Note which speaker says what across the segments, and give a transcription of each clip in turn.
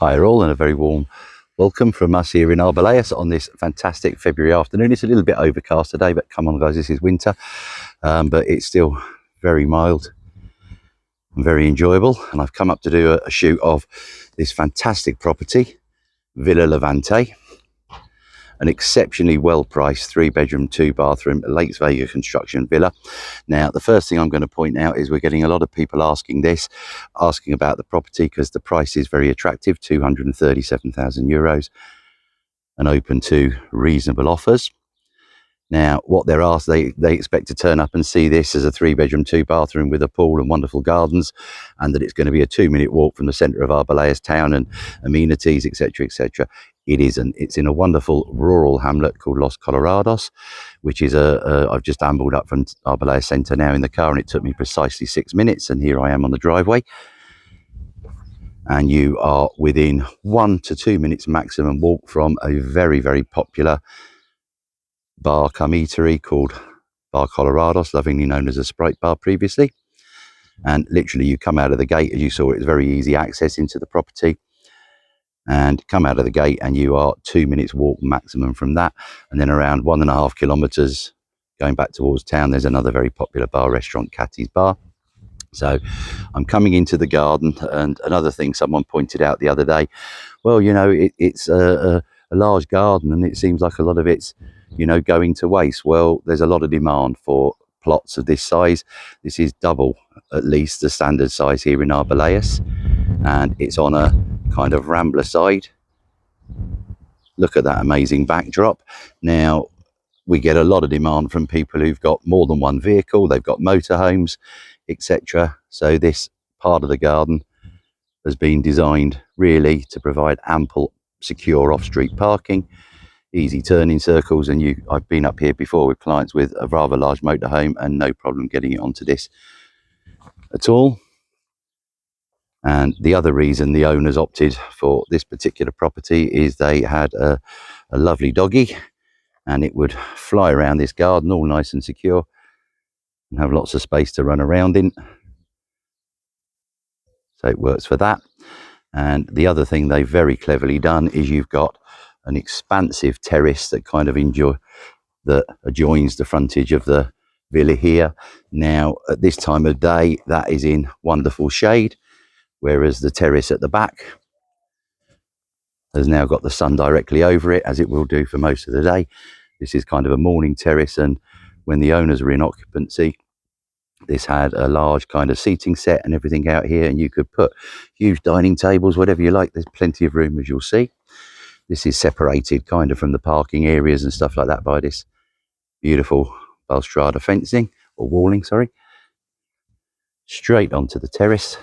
Speaker 1: Hi all, and a very warm welcome from us here in Arboleas on this fantastic February afternoon. It's a little bit overcast today, but come on guys, this is winter, but it's still very mild and very enjoyable. And I've come up to do a shoot of this fantastic property, Villa Levante, an exceptionally well priced 3-bedroom 2-bathroom Lakes Vega construction villa. Now the first thing I'm going to point out is we're getting a lot of people asking about the property because the price is very attractive, €237,000, and open to reasonable offers. Now what they're asked, they expect to turn up and see this as a 3-bedroom 2-bathroom with a pool and wonderful gardens, and that it's going to be a 2-minute walk from the centre of Arboleas town and amenities, etc, etc. It isn't. It's in a wonderful rural hamlet called Los Colorados, which is I've just ambled up from Arboleas centre now in the car, and it took me precisely 6 minutes, and here I am on the driveway. And you are within 1 to 2 minutes maximum walk from a very, very popular bar cum eatery called Bar Colorados, lovingly known as a Sprite bar previously. And literally you come out of the gate, as you saw, it's very easy access into the property, and come out of the gate and you are 2 minutes walk maximum from that. And then around 1.5 kilometers going back towards town, there's another very popular bar restaurant, Catty's Bar. So I'm coming into the garden, and another thing someone pointed out the other day, well, you know, it's a large garden and it seems like a lot of it's, you know, going to waste. Well, there's a lot of demand for plots of this size. This is double at least the standard size here in Arboleas, and it's on a kind of rambler side. Look at that amazing backdrop. Now we get a lot of demand from people who've got more than one vehicle, they've got motorhomes, etc. So this part of the garden has been designed really to provide ample, secure off-street parking, easy turning circles, and I've been up here before with clients with a rather large motorhome and no problem getting it onto this at all. And the other reason the owners opted for this particular property is they had a lovely doggy, and it would fly around this garden all nice and secure and have lots of space to run around in. So it works for that. And the other thing they've very cleverly done is you've got an expansive terrace that kind of adjoins the frontage of the villa here. Now at this time of day that is in wonderful shade, whereas the terrace at the back has now got the sun directly over it, as it will do for most of the day. This is kind of a morning terrace, and when the owners were in occupancy, this had a large kind of seating set and everything out here, and you could put huge dining tables, whatever you like. There's plenty of room, as you'll see. This is separated kind of from the parking areas and stuff like that by this beautiful balustrade fencing, or walling, sorry. Straight onto the terrace.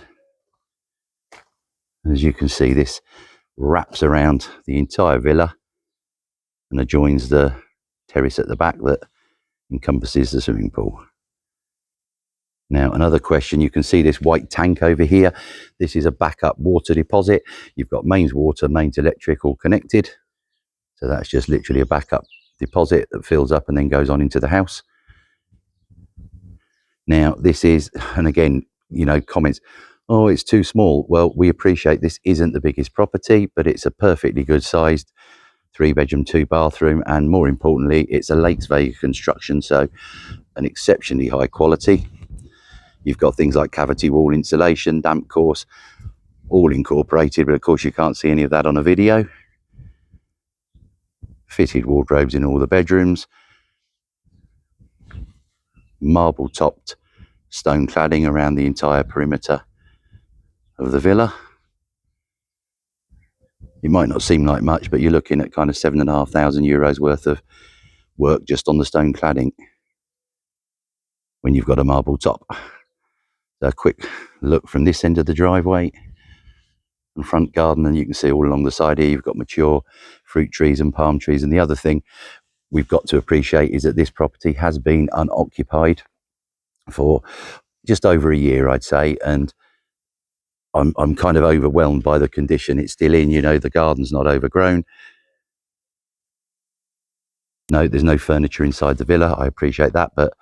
Speaker 1: As you can see, this wraps around the entire villa and adjoins the terrace at the back that encompasses the swimming pool. Now another question, you can see this white tank over here. This is a backup water deposit. You've got mains water, mains electric all connected. So that's just literally a backup deposit that fills up and then goes on into the house. Now this is, and again, you know, comments, oh, it's too small. Well, we appreciate this isn't the biggest property, but it's a perfectly good sized 3-bedroom 2-bathroom, and more importantly, it's a Lakes Vega construction, so an exceptionally high quality. You've got things like cavity wall insulation, damp course, all incorporated, but of course you can't see any of that on a video. Fitted wardrobes in all the bedrooms, marble topped stone cladding around the entire perimeter of the villa. It might not seem like much, but you're looking at kind of €7,500 worth of work just on the stone cladding when you've got a marble top. So a quick look from this end of the driveway and front garden, and you can see all along the side here you've got mature fruit trees and palm trees. And the other thing we've got to appreciate is that this property has been unoccupied for just over a year, I'd say, and I'm kind of overwhelmed by the condition it's still in. You know, the garden's not overgrown. No, there's no furniture inside the villa. I appreciate that, but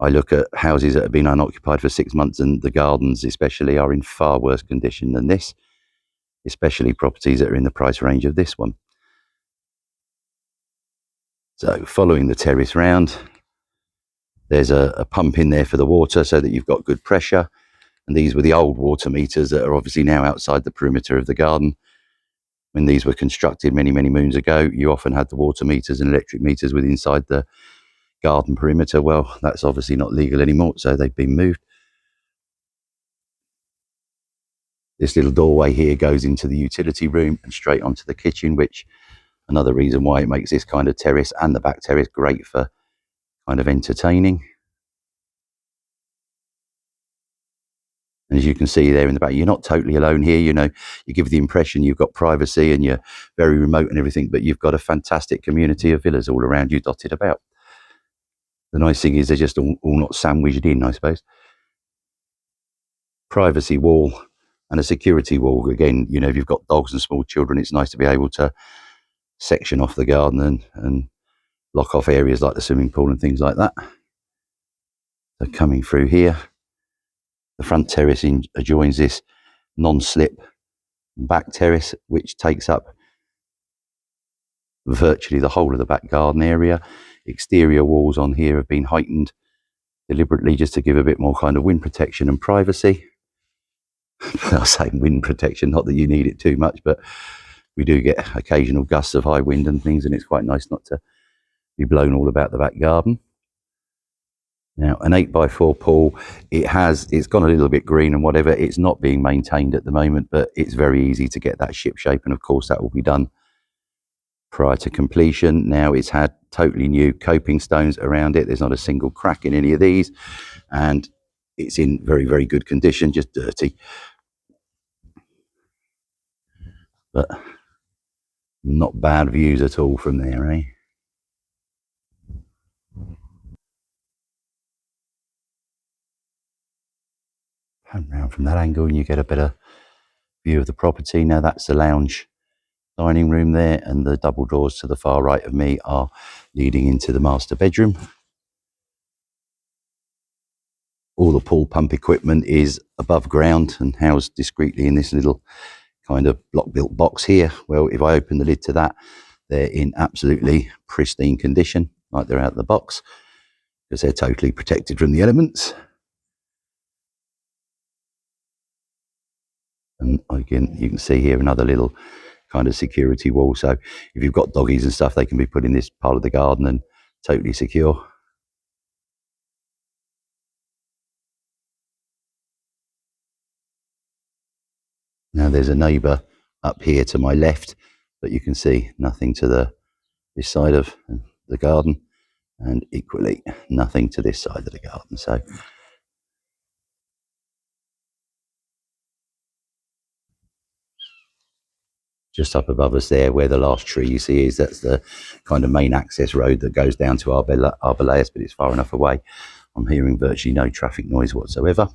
Speaker 1: I look at houses that have been unoccupied for 6 months, and the gardens especially are in far worse condition than this. especially properties that are in the price range of this one. So following the terrace round, there's a pump in there for the water so that you've got good pressure. And these were the old water meters that are obviously now outside the perimeter of the garden. When these were constructed many, many moons ago, you often had the water meters and electric meters with inside the garden perimeter. Well, that's obviously not legal anymore, so they've been moved. This little doorway here goes into the utility room and straight onto the kitchen, which another reason why it makes this kind of terrace and the back terrace great for kind of entertaining. And as you can see there in the back, you're not totally alone here. You know, you give the impression you've got privacy and you're very remote and everything, but you've got a fantastic community of villas all around you dotted about. The nice thing is they're just all not sandwiched in, I suppose. Privacy wall and a security wall. Again, you know, if you've got dogs and small children, it's nice to be able to section off the garden and lock off areas like the swimming pool and things like that. So coming through here, the front terrace adjoins this non-slip back terrace, which takes up virtually the whole of the back garden area. Exterior walls on here have been heightened deliberately just to give a bit more kind of wind protection and privacy. I say wind protection, not that you need it too much, but we do get occasional gusts of high wind and things, and it's quite nice not to be blown all about the back garden. Now, an 8x4 pool, it's gone a little bit green and whatever. It's not being maintained at the moment, but it's very easy to get that ship shape, and of course that will be done prior to completion. Now, it's had totally new coping stones around it. There's not a single crack in any of these, and it's in very, very good condition, just dirty. But not bad views at all from there, eh? Come round from that angle and you get a better view of the property. Now, that's the lounge dining room there, and the double doors to the far right of me are leading into the master bedroom. All the pool pump equipment is above ground and housed discreetly in this little kind of block built box here. Well, if I open the lid to that, they're in absolutely pristine condition, like they're out of the box, because they're totally protected from the elements. And again, you can see here another little kind of security wall. So if you've got doggies and stuff, they can be put in this part of the garden and totally secure. Now there's a neighbour up here to my left, but you can see nothing to this side of the garden, and equally nothing to this side of the garden. So just up above us there, where the last tree you see is, that's the kind of main access road that goes down to Arboleas, but it's far enough away. I'm hearing virtually no traffic noise whatsoever.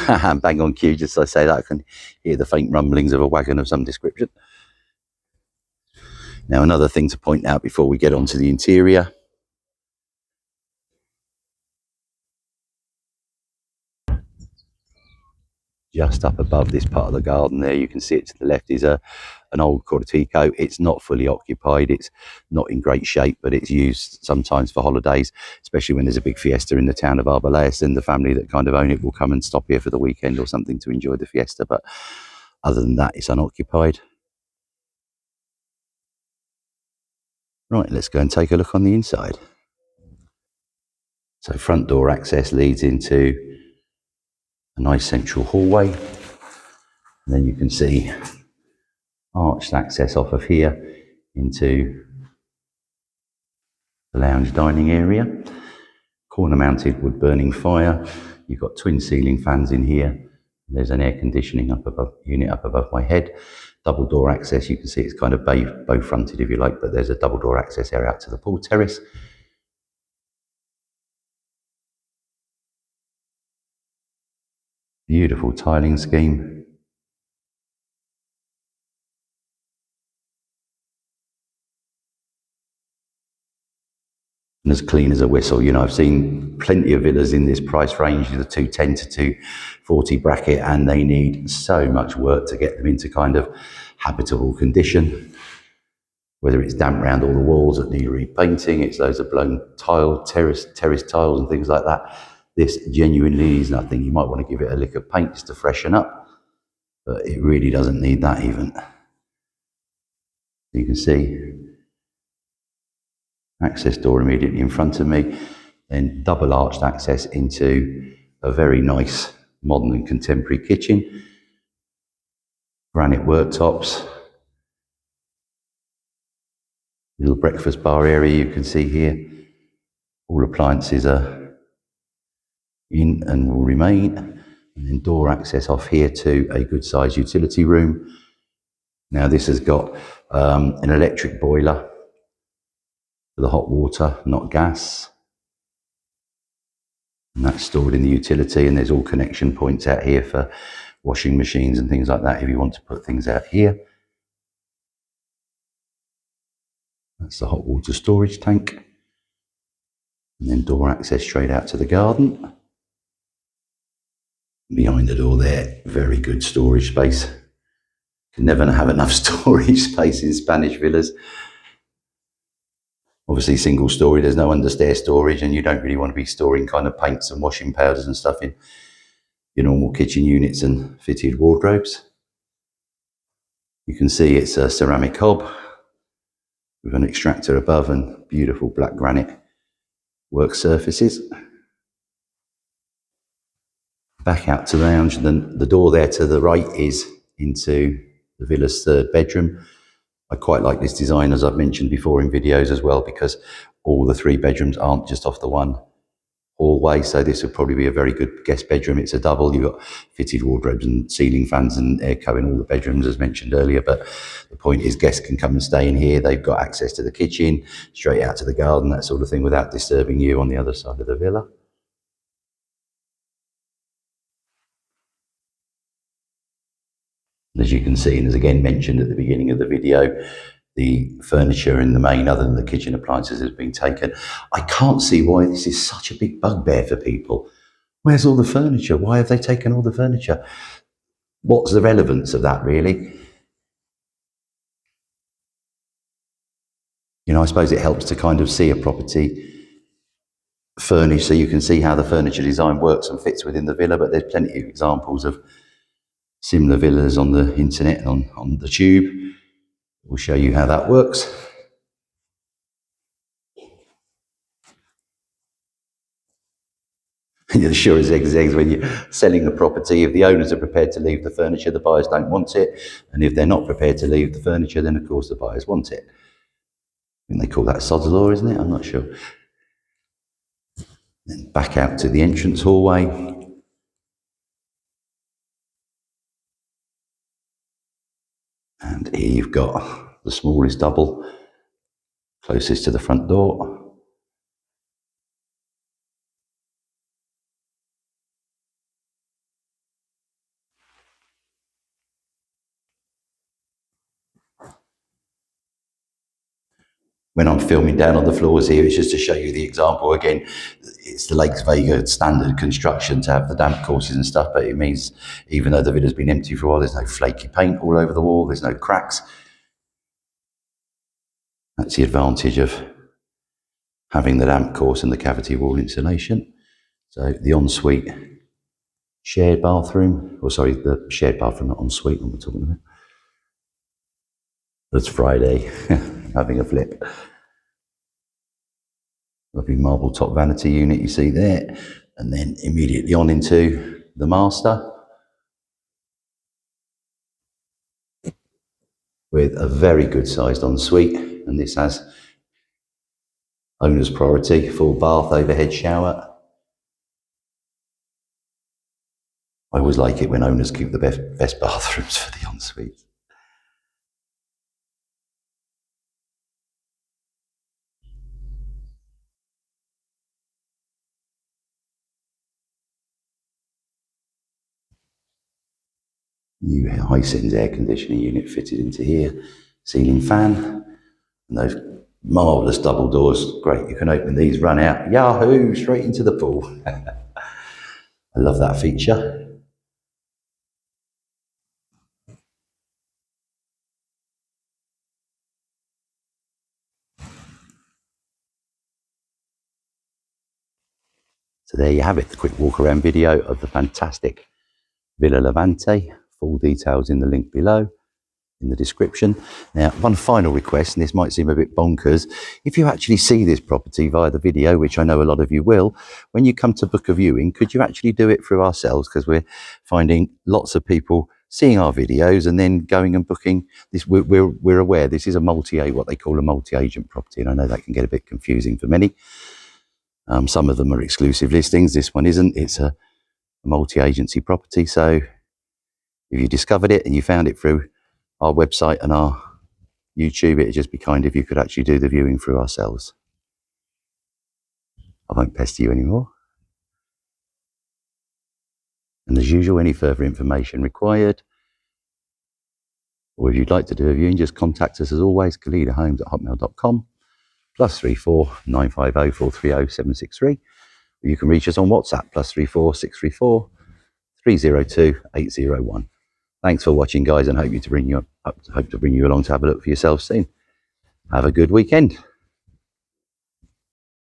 Speaker 1: Bang on cue, just as I say that, I can hear the faint rumblings of a wagon of some description. Now, another thing to point out before we get onto the interior, just up above this part of the garden there, you can see it to the left is an old cortico. It's not fully occupied, it's not in great shape, but it's used sometimes for holidays, especially when there's a big fiesta in the town of Arboleas, and the family that kind of own it will come and stop here for the weekend or something to enjoy the fiesta. But other than that, it's unoccupied. Right, let's go and take a look on the inside. So front door access leads into a nice central hallway, and then you can see arched access off of here into the lounge dining area. Corner mounted wood burning fire. You've got twin ceiling fans in here. There's an air conditioning unit up above my head. Double door access. You can see it's kind of bow fronted if you like, but there's a double door access area out to the pool terrace. Beautiful tiling scheme. as clean as a whistle. You know, I've seen plenty of villas in this price range, the 210 to 240 bracket, and they need so much work to get them into kind of habitable condition. Whether it's damp around all the walls that need repainting, it's those of blown tile, terrace tiles and things like that. This genuinely needs nothing. You might want to give it a lick of paint just to freshen up, but it really doesn't need that even. You can see access door immediately in front of me, then double arched access into a very nice modern and contemporary kitchen. Granite worktops, little breakfast bar area you can see here. All appliances are in and will remain. And then door access off here to a good sized utility room. Now this has got an electric boiler for the hot water, not gas. And that's stored in the utility, and there's all connection points out here for washing machines and things like that if you want to put things out here. That's the hot water storage tank. And then door access straight out to the garden. Behind the door there, very good storage space. Can never have enough storage space in Spanish villas. Obviously single story, there's no understair storage, and you don't really want to be storing kind of paints and washing powders and stuff in your normal kitchen units and fitted wardrobes. You can see it's a ceramic hob with an extractor above and beautiful black granite work surfaces. Back out to the lounge, then the door there to the right is into the villa's third bedroom. I quite like this design, as I've mentioned before in videos as well, because all the three bedrooms aren't just off the one hallway, so this would probably be a very good guest bedroom. It's a double. You've got fitted wardrobes and ceiling fans and airco in all the bedrooms, as mentioned earlier, but the point is guests can come and stay in here. They've got access to the kitchen, straight out to the garden, that sort of thing, without disturbing you on the other side of the villa. As you can see, and as again mentioned at the beginning of the video, the furniture in the main, other than the kitchen appliances, has been taken. I can't see why this is such a big bugbear for people. Where's all the furniture? Why have they taken all the furniture? What's the relevance of that, really? You know, I suppose it helps to kind of see a property furnished so you can see how the furniture design works and fits within the villa, but there's plenty of examples of similar villas on the internet and on the tube. We'll show you how that works. You're sure as eggs when you're selling a property. If the owners are prepared to leave the furniture, the buyers don't want it. And if they're not prepared to leave the furniture, then of course the buyers want it. And they call that sod's law, isn't it? I'm not sure. Then back out to the entrance hallway. And here you've got the smallest double closest to the front door. When I'm filming down on the floors here, it's just to show you the example. Again, it's the Lakes Vega standard construction to have the damp courses and stuff, but it means even though the villa's been empty for a while, there's no flaky paint all over the wall, there's no cracks. That's the advantage of having the damp course and the cavity wall insulation. So the ensuite shared bathroom, or sorry, the shared bathroom, not ensuite, what we're talking about. That's Friday, having a flip. Lovely marble top vanity unit you see there, and then immediately on into the master with a very good sized ensuite, and this has owner's priority, full bath, overhead shower. I always like it when owners keep the best bathrooms for the ensuite. New Hisense air conditioning unit fitted into here, ceiling fan, and those Marvellous double doors. Great. You can open these, run out, yahoo, straight into the pool. I love that feature. So there you have it, the quick walk around video of the fantastic Villa Levante. Full details in the link below, in the description. Now, one final request, and this might seem a bit bonkers, if you actually see this property via the video, which I know a lot of you will, when you come to book a viewing, could you actually do it through ourselves? Because we're finding lots of people seeing our videos and then going and booking this. We're aware this is a what they call a multi-agent property, and I know that can get a bit confusing for many. Some of them are exclusive listings. This one isn't. It's a multi-agency property. So if you discovered it and you found it through our website and our YouTube, it'd just be kind if you could actually do the viewing through ourselves. I won't pester you anymore. And as usual, any further information required, or if you'd like to do a viewing, just contact us as always, khalidahomes@hotmail.com, +34 950 430 763. Or you can reach us on WhatsApp, +34 634 302 801. Thanks for watching, guys, and hope to bring you along to have a look for yourself soon. Have a good weekend.